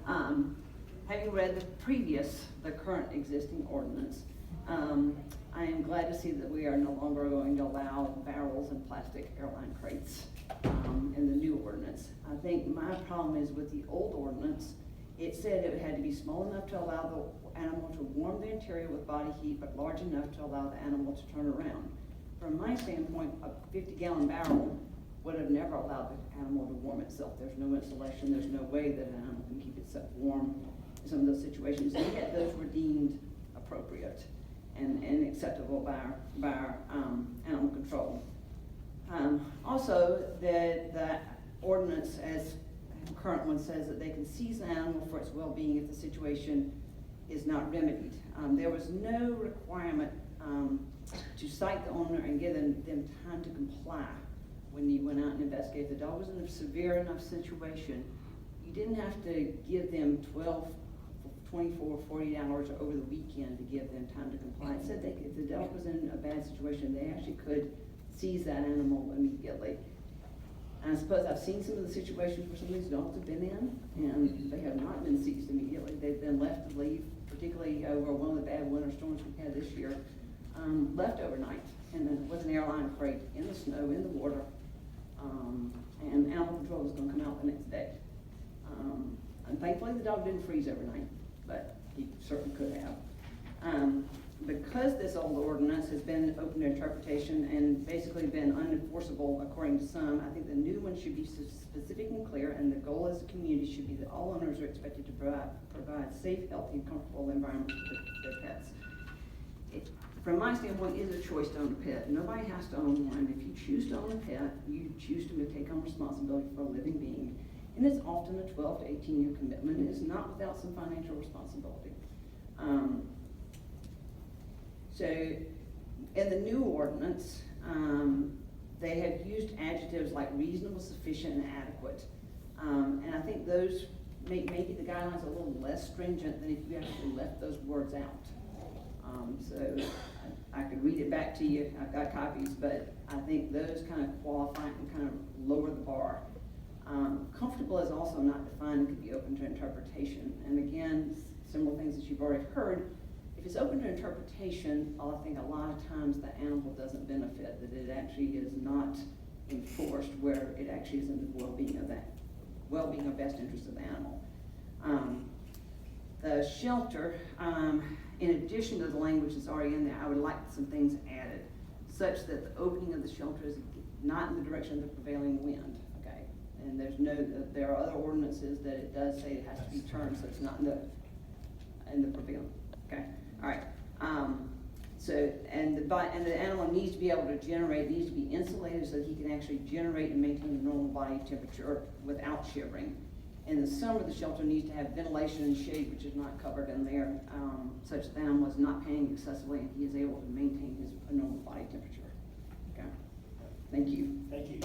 Having read the current existing ordinance, I am glad to see that we are no longer going to allow barrels and plastic airline crates in the new ordinance. I think my problem is with the old ordinance, it said it had to be small enough to allow the animal to warm the interior with body heat, but large enough to allow the animal to turn around. From my standpoint, a 50-gallon barrel would have never allowed the animal to warm itself. There's no insulation, there's no way that an animal can keep itself warm in some of those situations. And yet those were deemed appropriate and acceptable by our animal control. Also, the ordinance, as the current one says, that they can seize an animal for its well-being if the situation is not remedied. There was no requirement to cite the owner and give them time to comply when you went out and investigated. If the dog was in a severe enough situation, you didn't have to give them 12, 24, 48 hours over the weekend to give them time to comply. It said if the dog was in a bad situation, they actually could seize that animal immediately. And I suppose I've seen some of the situations where some of these dogs have been in, and they have not been seized immediately. They've been left to leave, particularly over one of the bad winter storms we had this year, left overnight, and then with an airline crate in the snow, in the water, and animal control was going to come out the next day. And thankfully the dog didn't freeze overnight, but he certainly could have. Because this old ordinance has been open to interpretation and basically been unenforceable according to some, I think the new one should be specific and clear, and the goal as a community should be that all owners are expected to provide safe, healthy, and comfortable environments for their pets. From my standpoint, it is a choice to own a pet. Nobody has to own one. If you choose to own a pet, you choose to take on responsibility for a living being. And it's often a 12 to 18-year commitment. It's not without some financial responsibility. So in the new ordinance, they have used adjectives like reasonable, sufficient, and adequate. And I think those make maybe the guidelines a little less stringent than if you actually left those words out. So I could read it back to you. I've got copies, but I think those kind of qualify and kind of lower the bar. Comfortable is also not defined and could be open to interpretation. And again, similar things that you've already heard. If it's open to interpretation, I think a lot of times the animal doesn't benefit, that it actually is not enforced where it actually is in the well-being or best interest of the animal. The shelter, in addition to the language that's already in there, I would like some things added, such that the opening of the shelter is not in the direction of the prevailing wind, okay? And there are other ordinances that it does say it has to be turned, so it's not in the prevailing, okay? All right, and the animal needs to be able to generate, needs to be insulated so that he can actually generate and maintain a normal body temperature without shivering. In the summer, the shelter needs to have ventilation and shade, which is not covered in there, such that the animal is not panting excessively and he is able to maintain his normal body temperature. Okay, thank you. Thank you.